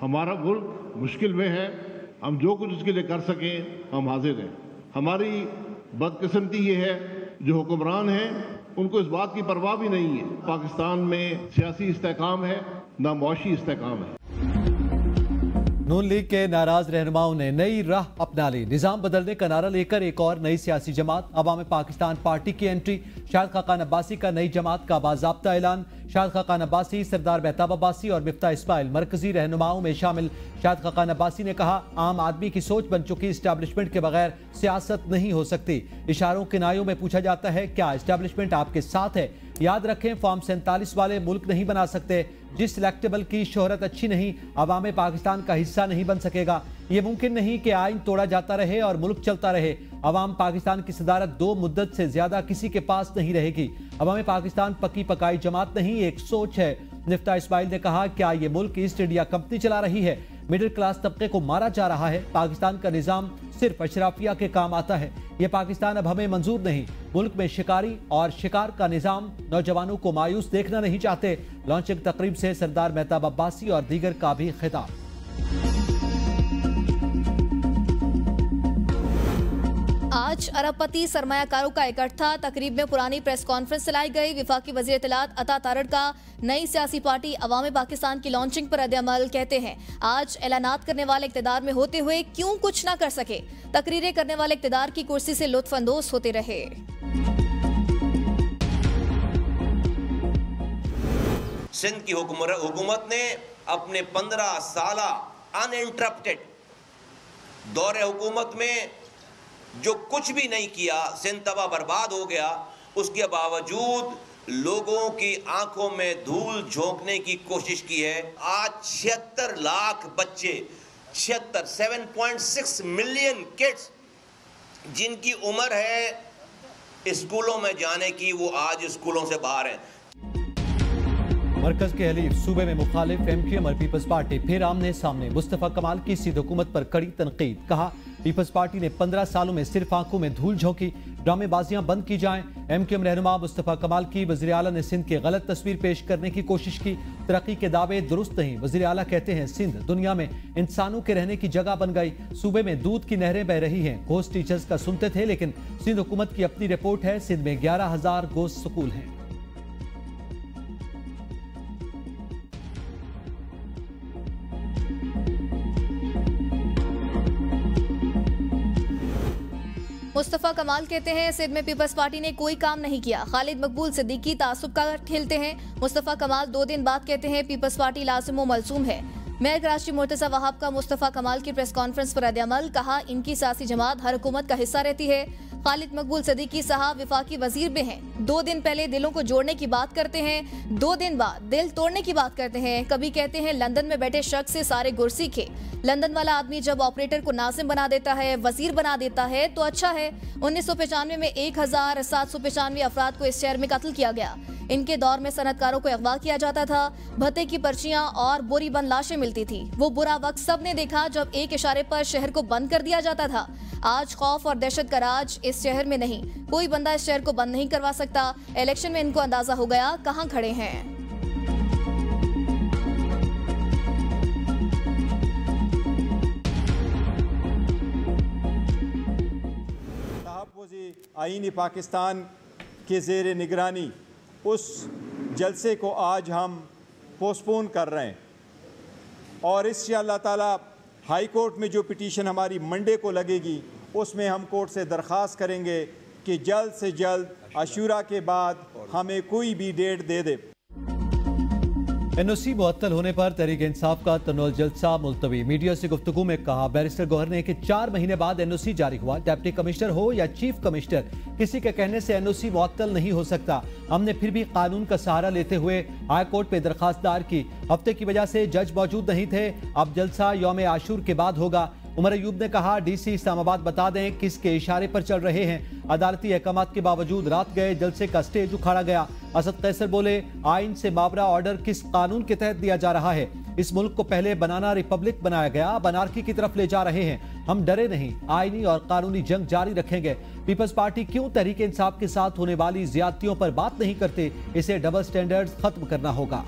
हमारा मुल्क मुश्किल में है, हम जो कुछ उसके लिए कर सकें हम हाजिर हैं। हमारी बदकिस्मती ये है जो हुक्मरान हैं उनको इस बात की परवाह भी नहीं है। पाकिस्तान में सियासी इस्तेहकाम है, ना मुआशी इस्तेहकाम है। नून लीग के नाराज रहनुमाओं ने नई राह अपना ली। निजाम बदलने का नारा लेकर एक और नई सियासी जमात अवाम पाकिस्तान पार्टी की एंट्री। शाहिद खाकान अब्बासी का नई जमात का बाज़ाब्ता ऐलान। शाहिद खाकान अब्बासी, सरदार मेहताब अब्बासी और मिफ्ताह इस्माइल मरकजी रहनुमाओं में शामिल। शाहिद खाकान अब्बासी ने कहा, आम आदमी की सोच बन चुकी इस्टेब्लिशमेंट के बगैर सियासत नहीं हो सकती। इशारों किनायों में पूछा जाता है, क्या इस्टेब्लिशमेंट आपके साथ है? याद रखें, फॉर्म 47 वाले मुल्क नहीं बना सकते। जिस इलेक्टेबल की शोहरत अच्छी नहीं, अवाम पाकिस्तान का हिस्सा नहीं बन सकेगा। ये मुमकिन नहीं कि आइन तोड़ा जाता रहे और मुल्क चलता रहे। अवाम पाकिस्तान की सदारत 2 मुद्दत से ज्यादा किसी के पास नहीं रहेगी। अवाम पाकिस्तान पक्की पकाई जमात नहीं, एक सोच है। मिफ्ताह इस्माइल ने कहा, क्या ये मुल्क ईस्ट इंडिया कंपनी चला रही है? मिडिल क्लास तबके को मारा जा रहा है। पाकिस्तान का निजाम सिर्फ अशराफिया के काम आता है। यह पाकिस्तान अब हमें मंजूर नहीं। मुल्क में शिकारी और शिकार का निजाम। नौजवानों को मायूस देखना नहीं चाहते। लॉन्चिंग तकरीब से सरदार मेहताब अब्बासी और दीगर का भी खिताब। आज अरबपति सरमायाकारों का इकट्ठा तकरीब में पुरानी प्रेस कॉन्फ्रेंस चलाई गई। विफाकी वजीर इत्तलात अता तारड़ का नई सियासी पार्टी अवाम पाकिस्तान की लॉन्चिंग पर रद्द-ए-अमल। कहते हैं, आज ऐलानात करने वाले इक़्तिदार में होते हुए क्यों कुछ ना कर सके। तकरीरें करने वाले इक़्तिदार की कुर्सी से लुत्फअंदोज होते रहे। सिंध की हुकूमत ने अपने 15 साला अनइंटरप्टेड दौरे हुकूमत में जो कुछ भी नहीं किया, सिंध तबाह बर्बाद हो गया। उसके बावजूद लोगों की आंखों में धूल झोंकने की कोशिश की है। आज 76 लाख बच्चे, 7.6 मिलियन किड्स जिनकी उम्र है स्कूलों में जाने की, वो आज स्कूलों से बाहर हैं। मरकज के हलीफ सूबे में मुखालिफ एमक्यूएम और पीपल्स पार्टी फिर आमने सामने। मुस्तफा कमाल की सिंध हुकूमत पर कड़ी तनकीद। कहा, पीपल्स पार्टी ने 15 सालों में सिर्फ आंखों में धूल झोंकी। ड्रामेबाजियां बंद की जाएं। एमक्यूएम रहनुमा मुस्तफा कमाल की वज़ीर आला ने सिंध की गलत तस्वीर पेश करने की कोशिश की। तरक्की के दावे दुरुस्त नहीं। वज़ीर आला कहते हैं, सिंध दुनिया में इंसानों के रहने की जगह बन गई। सूबे में दूध की नहरें बह रही हैं। घोस्ट टीचर्स का सुनते थे, लेकिन सिंध हुकूमत की अपनी रिपोर्ट है, सिंध में 11,000 घोस्ट स्कूल हैं। मुस्तफा कमाल कहते हैं, सिंध में पीपल्स पार्टी ने कोई काम नहीं किया। खालिद मकबूल सिद्दीकी तासुब का खेलते हैं। मुस्तफा कमाल 2 दिन बाद कहते हैं, पीपल्स पार्टी लाजिम व मलसूम है। मेयर कराची मुर्तज़ा वहाब का मुस्तफा कमाल की प्रेस कॉन्फ्रेंस पर रद्द-ए-अमल। कहा, इनकी सियासी जमात हर हुकूमत का हिस्सा रहती है। खालिद मकबूल सिद्दीकी साहब विफाकी वजीर में हैं। 2 दिन पहले दिलों को जोड़ने की बात करते हैं, 2 दिन बाद दिल तोड़ने की बात करते हैं। कभी कहते हैं लंदन में बैठे शख्स से सारे गुर सीखे। लंदन वाला आदमी जब ऑपरेटर को नाजिम बना देता है, वजीर बना देता है तो अच्छा है। 1995 में 1795 अफराद को इस शहर में कत्ल किया गया। इनके दौर में सनतकारों को अगवा किया जाता था। भत्ते की पर्चियां और बोरी बंद लाशें मिलती थी। वो बुरा वक्त सबने देखा जब एक इशारे पर शहर को बंद कर दिया जाता था। आज खौफ और दहशत का राज इस शहर में नहीं। कोई बंदा इस शहर को बंद नहीं करवा सकता। इलेक्शन में इनको अंदाजा हो गया कहां खड़े हैं। आईनी पाकिस्तान के ज़ेर निगरानी उस जलसे को आज हम पोस्टपोन कर रहे हैं और इंशाअल्लाह ताला हाई कोर्ट में जो पिटीशन हमारी मंडे को लगेगी उसमें हम कोर्ट से दरख्वास्त करेंगे कि जल्द से जल्द अशूरा के बाद हमें कोई भी डेट दे दे। एनओसी मुअत्तल होने पर तहरीक इंसाफ का तनोल जलसा मुलतवी। मीडिया से गुफ्तगू में कहा बैरिस्टर गौहर ने कि 4 महीने बाद एनओसी जारी हुआ। डिप्टी कमिश्नर हो या चीफ कमिश्नर, किसी के कहने से एनओसी मुअत्तल नहीं हो सकता। हमने फिर भी कानून का सहारा लेते हुए हाई कोर्ट पे दरखास्त दायर की। हफ्ते की वजह से जज मौजूद नहीं थे। अब जलसा यौम आशूर के बाद होगा। उमर अयूब ने कहा, डीसी इस्लामाबाद बता दें किसके इशारे पर चल रहे हैं। अदालती अहकामात के बावजूद रात गए जलसे का स्टेज उखाड़ा गया। असद कैसर बोले, आइन से मावरा ऑर्डर किस कानून के तहत दिया जा रहा है? इस मुल्क को पहले बनाना रिपब्लिक बनाया गया, अब अनार्की की तरफ ले जा रहे हैं। हम डरे नहीं, आईनी और कानूनी जंग जारी रखेंगे। पीपल्स पार्टी क्यों तहरीक इंसाफ के साथ होने वाली ज्यादतियों पर बात नहीं करते? इसे डबल स्टैंडर्ड्स खत्म करना होगा।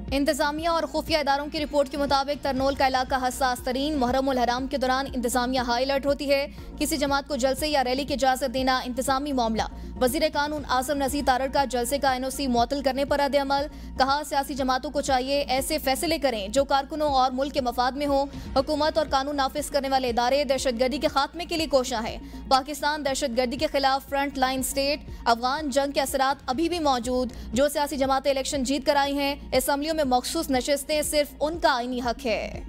इंतजामिया और खुफिया इदारों की रिपोर्ट के मुताबिक तरनोल का इलाका हसास तरीन। मुहर्रम उल हराम के दौरान इंतजामिया हाई अलर्ट होती है। किसी जमात को जलसे या रैली की इजाजत देना इंतजामी मामला। वजीर कानून आसम नज़ीर तारड़ का जलसे का NOC मुअत्तल करने पर रद्द अमल। कहा, सियासी जमातों को चाहिए ऐसे फैसले करें जो कारकुनों और मुल्क के मफाद में हो। हुकूमत और कानून नाफिज करने वाले इदारे दहशतगर्दी के खात्मे के लिए कोशा है। पाकिस्तान दहशतगर्दी के खिलाफ फ्रंट लाइन स्टेट। अफगान जंग के असरात अभी भी मौजूद। जो सियासी जमातें इलेक्शन जीत कर आई हैं, असम्बलियों में मखसूस नशिस्तें सिर्फ उनका आईनी हक है।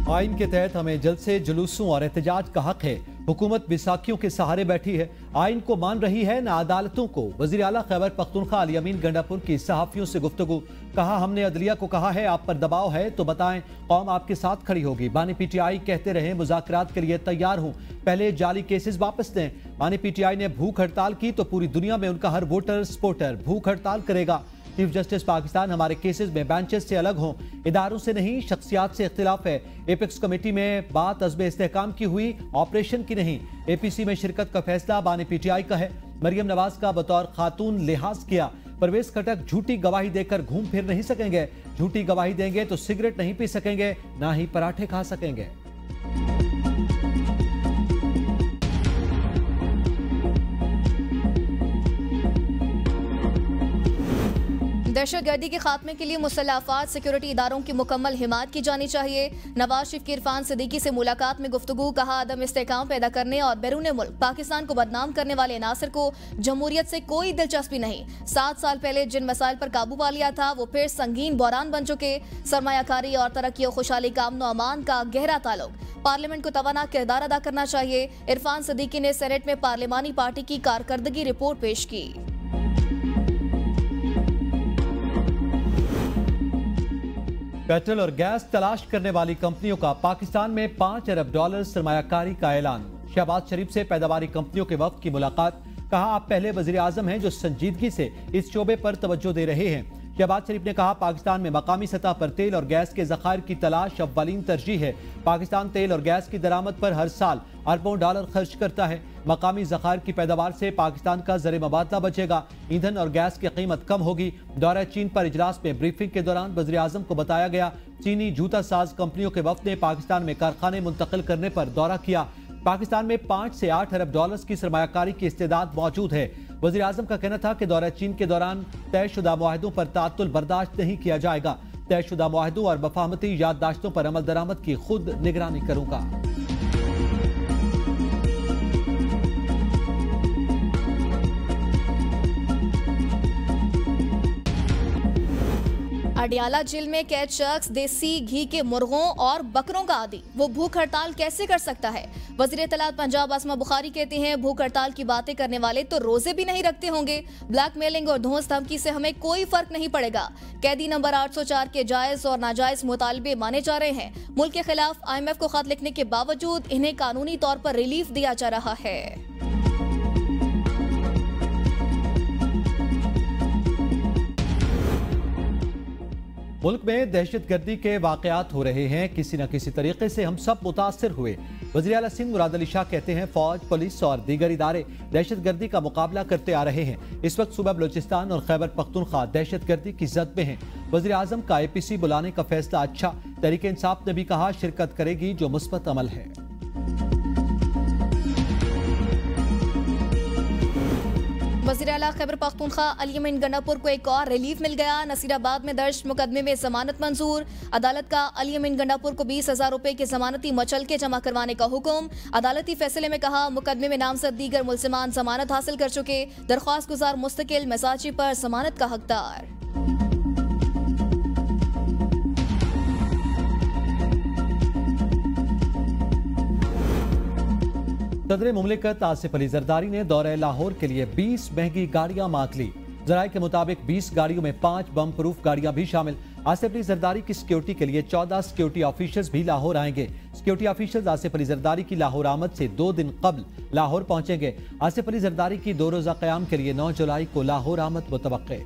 आइन के तहत हमें जलसे, जुलूसों और एहतजाज का हक है। हुकूमत बैसाखियों के सहारे बैठी है, आइन को मान रही है न अदालतों को। वजीर आला खैबर पख्तूनख्वा अली अमीन गंडापुर की सहाफियों से गुफ्तगू। कहा, हमने अदलिया को कहा है आप पर दबाव है तो बताएं, कौम आपके साथ खड़ी होगी। बानी PTI कहते रहे मुज़ाकरात के लिए तैयार हूं, पहले जाली केसेस वापस दें। बानी PTI ने भूख हड़ताल की तो पूरी दुनिया में उनका हर वोटर सपोर्टर भूख हड़ताल करेगा। चीफ जस्टिस पाकिस्तान हमारे केसेस में बेंचेस से अलग हों, इदारों से नहीं, शख्सियात से इख्तिलाफ है। एपेक्स कमेटी में बात अज़्ब इस्तेहकाम की हुई, ऑपरेशन की नहीं। APC में शिरकत का फैसला बानी PTI का है। मरियम नवाज का बतौर खातून लिहाज किया। परवेज खटक झूठी गवाही देकर घूम फिर नहीं सकेंगे। झूठी गवाही देंगे तो सिगरेट नहीं पी सकेंगे, ना ही पराठे खा सकेंगे। दहशतगर्दी के खात्मे के लिए मुसल्लह अफवाज, सिक्योरिटी इदारों की मुकम्मल हिमायत की जानी चाहिए। नवाज शरीफ की इरफान सिद्दीकी से मुलाकात में गुफ्तगू। कहा, अदम इस्तेहकाम पैदा करने और बैरून मुल्क पाकिस्तान को बदनाम करने वाले नासिर को जमहूरियत से कोई दिलचस्पी नहीं। 7 साल पहले जिन मसाइल पर काबू पा लिया था वो फिर संगीन बहरान बन चुके। सरमायाकारी और तरक्की और खुशहाली का अमन अमान का गहरा ताल्लुक। पार्लियामेंट को तवाना किरदार अदा करना चाहिए। इरफान सिद्दीकी ने सेनेट में पार्लिमानी पार्टी की कारकर्दगी रिपोर्ट पेश की। पेट्रोल और गैस तलाश करने वाली कंपनियों का पाकिस्तान में $5 अरब सरमायाकारी का ऐलान। शहबाज शरीफ से पैदावारी कंपनियों के वक्त की मुलाकात। कहा, आप पहले वजीर आजम हैं जो संजीदगी से इस शोबे पर तवज्जो दे रहे हैं। शहबाज शरीफ ने कहा, पाकिस्तान में मकामी सतह पर तेल और गैस के ज़खायर की तलाश अव्वलीन तरजीह है। पाकिस्तान तेल और गैस की दरामद पर हर साल अरबों डॉलर खर्च करता है। मकामी ज़खायर की पैदावार से पाकिस्तान का ज़र मुबादला बचेगा। ईंधन और गैस की कीमत कम होगी। दौरा चीन पर इजलास में ब्रीफिंग के दौरान वज़ीर आज़म को बताया गया, चीनी जूता साज कंपनियों के वफ्द ने पाकिस्तान में कारखाने मुंतकिल करने पर दौरा किया। पाकिस्तान में $5 से $8 अरब की सरमायाकारी की इस्तेदाद मौजूद है। वज़ीर आज़म का कहना था कि दौरा चीन के दौरान तयशुदा मुआहदों पर तातुल बर्दाश्त नहीं किया जाएगा। तयशुदा मुआहदों और मफाहमती याददाश्तों पर अमल दरामद की खुद निगरानी करूंगा। अडियाला जेल में कैद शख्स देसी घी के मुर्गों और बकरों का आदी, वो भूख हड़ताल कैसे कर सकता है? वजीर इत्तलात पंजाब आसमा बुखारी कहते हैं, भूख हड़ताल की बातें करने वाले तो रोजे भी नहीं रखते होंगे। ब्लैकमेलिंग और धौंस धमकी से हमें कोई फर्क नहीं पड़ेगा। कैदी नंबर 804 के जायज और नाजायज मुतालबे माने जा रहे हैं। मुल्क के खिलाफ IMF को खत लिखने के बावजूद इन्हें कानूनी तौर पर रिलीफ दिया जा रहा है। मुल्क में दहशतगर्दी के वाकयात हो रहे हैं, किसी न किसी तरीके से हम सब मुतासिर हुए। वज़ीर आला सिंध मुराद अली शाह कहते हैं, फौज, पुलिस और दीगर इदारे दहशतगर्दी का मुकाबला करते आ रहे हैं। इस वक्त सूबा बलूचिस्तान और खैबर पख्तूनख्वा दहशतगर्दी की जद में हैं। वज़ीर आज़म का APC बुलाने का फैसला अच्छा। तहरीक इंसाफ ने भी कहा शिरकत करेगी जो मुस्बत अमल है। वज़ीर आला खैबर पख्तूनख्वा अली अमीन गंडापुर को एक और रिलीफ मिल गया। नसीराबाद में दर्ज मुकदमे में जमानत मंजूर। अदालत का अली अमीन गंडापुर को 20,000 रुपए की जमानती मचलके जमा करवाने का हुक्म। अदालती फैसले में कहा, मुकदमे में नामजद दीगर मुलजिमान जमानत हासिल कर चुके। दरख्वास्त गुजार मुस्तकिल मिजाजी पर जमानत का हकदार। सदर मुमलिकत आसिफ अली जरदारी ने दौरे लाहौर के लिए 20 महंगी गाड़ियां मांग ली। जराये के मुताबिक 20 गाड़ियों में 5 बम प्रूफ गाड़ियां भी शामिल। आसिफ अली जरदारी की सिक्योरिटी के लिए 14 सिक्योरिटी ऑफिसर्स भी लाहौर आएंगे। सिक्योरिटी ऑफिसर्स आसिफ अली जरदारी की लाहौर आमद से 2 दिन कबल लाहौर पहुंचेंगे। आसिफ अली जरदारी की 2 रोजा क़याम के लिए 9 जुलाई को लाहौर आमद मुतवक्के।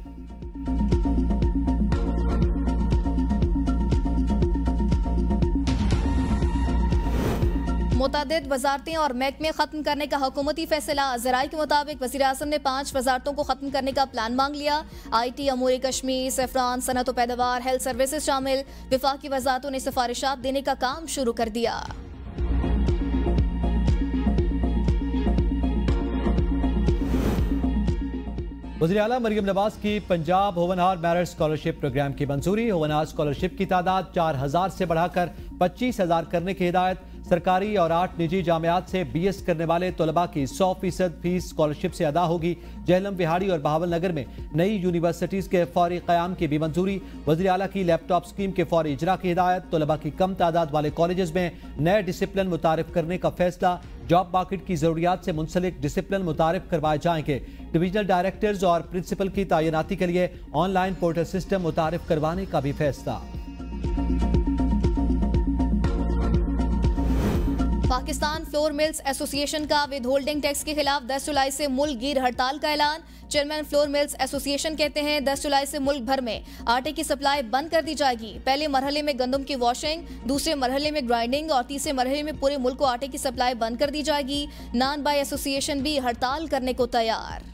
मुतअद्दिद वजारतें और महकमे खत्म करने का हुकूमती फैसला। ज़राए के मुताबिक वज़ीर-ए-आज़म ने 5 वजारतों को खत्म करने का प्लान मांग लिया। IT, अमूर कश्मीर, सेफ्रान, सनत व पैदावार, हेल्थ सर्विसेज शामिल। वफाकी वजारतों ने सिफारिशात देने का काम शुरू कर दिया। वज़ीर आला मरियम नवाज की पंजाब होनहार मेरिट स्कॉलरशिप प्रोग्राम की मंजूरी। होनहार स्कॉलरशिप की तादाद 4000 से बढ़ाकर 25000 करने की हिदायत। सरकारी और 8 निजी जामियात से BS करने वाले तलबा की 100% फीस स्कॉलरशिप से अदा होगी। जेहलम, बिहाड़ी और बहावल नगर में नई यूनिवर्सिटीज के फौरी क़याम की भी मंजूरी। वज़ीर आला की लैपटॉप स्कीम के फौरी इजरा की हिदायत। तलबा की कम तादाद वाले कॉलेजेस में नए डिसिप्लिन मुतारिफ करने का फैसला। जॉब मार्केट की जरूरियात से मुंसलिक डिसिप्लिन मुतारिफ करवाए जाएंगे। डिविजनल डायरेक्टर्स और प्रिंसिपल की तैनाती के लिए ऑनलाइन पोर्टल सिस्टम मुतारिफ करवाने का भी फैसला। पाकिस्तान फ्लोर मिल्स एसोसिएशन का विद होल्डिंग टैक्स के खिलाफ 10 जुलाई से मुल्क गिर हड़ताल का ऐलान। चेयरमैन फ्लोर मिल्स एसोसिएशन कहते हैं 10 जुलाई से मुल्क भर में आटे की सप्लाई बंद कर दी जाएगी। पहले मरहले में गंदम की वॉशिंग, दूसरे मरहले में ग्राइंडिंग और तीसरे मरहले में पूरे मुल्क को आटे की सप्लाई बंद कर दी जाएगी। नान बाई एसोसिएशन भी हड़ताल करने को तैयार।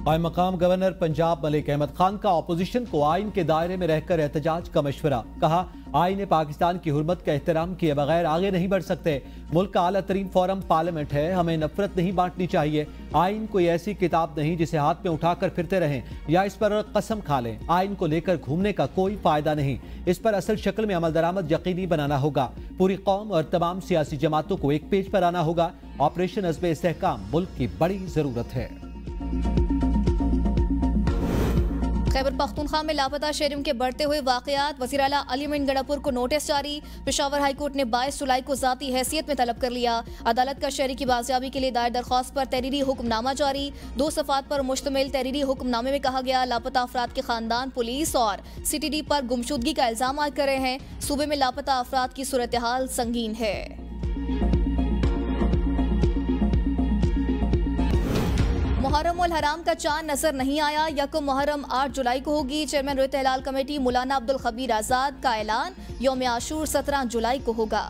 कायम मकाम गवर्नर पंजाब मलिक अहमद खान का अपोजिशन को आइन के दायरे में रहकर एहतजाज का मशवरा। कहा, आइन पाकिस्तान की हुर्मत का एहतराम किए बगैर आगे नहीं बढ़ सकते। मुल्क का आला तरीन फोरम पार्लियामेंट है, हमें नफरत नहीं बांटनी चाहिए। आइन कोई ऐसी किताब नहीं जिसे हाथ में उठाकर फिरते रहें या इस पर कसम खा लें। आइन को लेकर घूमने का कोई फायदा नहीं, इस पर असल शक्ल में अमल दरामद यकीनी बनाना होगा। पूरी कौम और तमाम सियासी जमातों को एक पेज पर आना होगा। ऑपरेशन अज़्म इस्तेहकाम मुल्क की बड़ी जरूरत है। खैबर पख्तूनख्वा में लापता शहरियों के बढ़ते हुए वाकयात। वज़ीर आला अली अमीन गंडापुर को नोटिस जारी। पेशावर हाई कोर्ट ने 22 जुलाई को ज़ाती हैसियत में तलब कर लिया। अदालत का शहरी की बाजियाबी के लिए दायर दरख्वास्त पर तहरीरी हुक्मनामा जारी। 2 सफ़ात पर मुश्तमिल तहरीरी हुक्मनामे में कहा गया, लापता अफराद के खानदान पुलिस और CTD पर गुमशुदगी का इल्जाम आयद कर रहे हैं। सूबे में लापता अफराद की सूरत हाल संगीन है। मुहर्रम उल हराम का चांद नजर नहीं आया। यकम मुहर्रम 8 जुलाई को होगी। चेयरमैन रोयत हिलाल कमेटी मौलाना अब्दुल खबीर आजाद का ऐलान, यौम आशूर 17 जुलाई को होगा।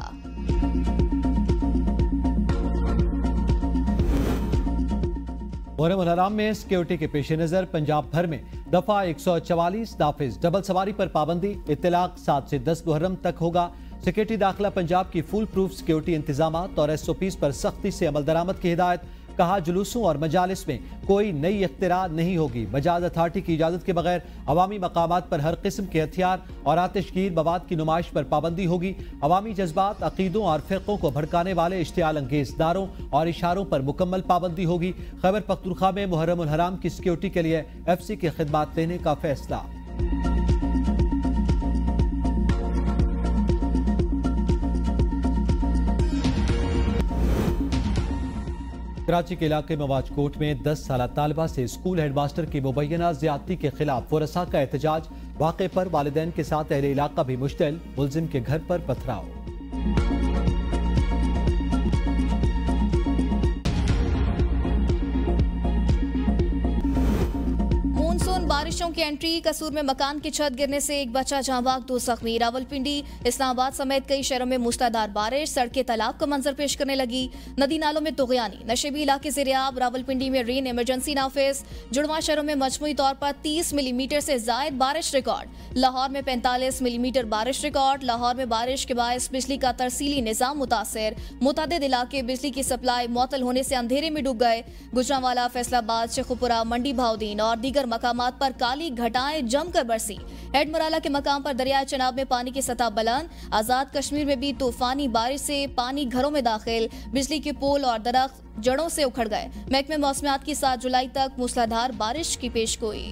मुहर्रम उल हराम में सिक्योरिटी के पेश नजर पंजाब भर में दफा 144 नाफिज। डबल सवारी पर पाबंदी। इत्तलाक 7 से 10 मुहर्रम तक होगा। सिक्योरिटी दाखिला पंजाब की फुल प्रूफ सिक्योरिटी इंतजामात और SOPs पर सख्ती से अमल दरामद की हिदायत। कहा, जुलूसों और मजालिस में कोई नई इख्तिरा नहीं होगी। मजाज अथॉरिटी की इजाजत के बगैर अवामी मकामात पर हर किस्म के हथियार और आतिशगीर मवाद की नुमाइश पर पाबंदी होगी। अवामी जज्बात, अकीदों और फ़िरक़ों को भड़काने वाले इश्तियाल अंगेज नारों और इशारों पर मुकम्मल पाबंदी होगी। खैबर पख्तूनख्वा में मुहर्रम उल हराम की सिक्योरिटी के लिए FC की खिदमात देने का फैसला। कराची के इलाके मवाजकोट में 10 साला तालिबा से स्कूल हेडमास्टर की मुबैना ज्यादती के खिलाफ वरसा का एहतजाज। वाक़े पर वालिदैन के साथ अहले इलाका भी मुश्तइल। मुलजिम के घर पर पथराव। बारिशों की एंट्री। कसूर में मकान की छत गिरने से एक बच्चा जाँ बाग, 2 जख्मी। रावलपिंडी, इस्लामाबाद समेत कई शहरों में मूसलाधार बारिश। सड़कें तालाब का मंजर पेश करने लगी। नदी नालों में तुगयानी। नशेबी इलाके ज़ेर-ए-आब। रावलपिंडी में रेन इमरजेंसी नाफिज। जुड़वा शहरों में मजमूई तौर पर 30 मिलीमीटर से जायद बारिश रिकॉर्ड। लाहौर में 45 मिलीमीटर बारिश रिकॉर्ड। लाहौर में बारिश के बायस बिजली का तरसीली निजाम मुतासिर। मुतअद्दिद इलाके बिजली की सप्लाई मुअत्तल होने से अंधेरे में डूब गए। गुजरांवाला, फैसलाबाद, शेखुपुरा, मंडी भाउदीन और दीगर मकामात पर काली घटाएं जमकर बरसी। हेडमराला के मकाम पर दरिया चनाब में पानी की सतह बुलंद। आजाद कश्मीर में भी तूफानी बारिश से पानी घरों में दाखिल। बिजली के पोल और दरख्त जड़ों से उखड़ गए। महकमे मौसमियात की 7 जुलाई तक मूसलाधार बारिश की पेशगोई।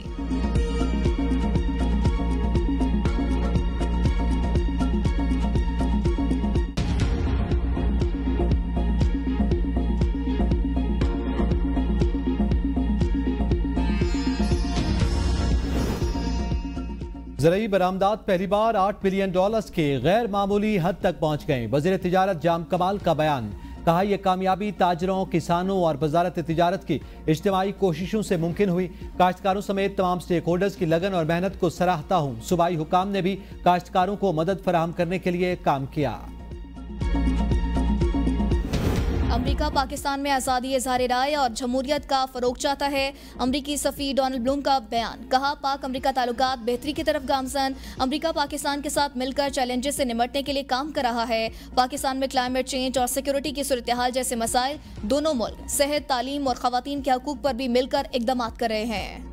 ज़रूरी बरामदात पहली बार $8 बिलियन के गैर मामूली हद तक पहुंच गए। वज़ीर तिजारत जाम कमाल का बयान। कहा यह कामयाबी ताजरों, किसानों और वजारत तिजारत की इज्तिमाई कोशिशों से मुमकिन हुई। काश्तकारों समेत तमाम स्टेक होल्डर्स की लगन और मेहनत को सराहता हूँ। सूबाई हुकाम ने भी काश्तकारों को मदद फराहम करने के लिए काम किया। अमेरिका पाकिस्तान में आज़ादी, इज़हार राय और जमहूरियत का फरोग चाहता है। अमरीकी सफ़ी डोनाल्ड ब्लूम का बयान। कहा पाक अमरीका ताल्लुकात बेहतरी की तरफ गामजन। अमरीका पाकिस्तान के साथ मिलकर चैलेंजेस से निमटने के लिए काम कर रहा है। पाकिस्तान में क्लाइमेट चेंज और सिक्योरिटी की सूरत हाल जैसे मसाइल दोनों मुल्क सेहत, तालीम और खवातीन के हकूक पर भी मिलकर इकदाम कर रहे हैं।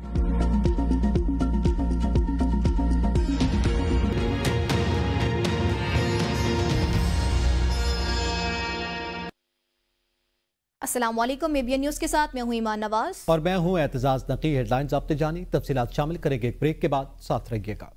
अस्सलाम वालेकुम, एबीएन न्यूज़ के साथ मैं हूं ईमान नवाज और मैं हूं एतजाज नकी। हेडलाइंस आपने जानी, तफसीलात शामिल करेंगे एक ब्रेक के बाद, साथ रहिएगा।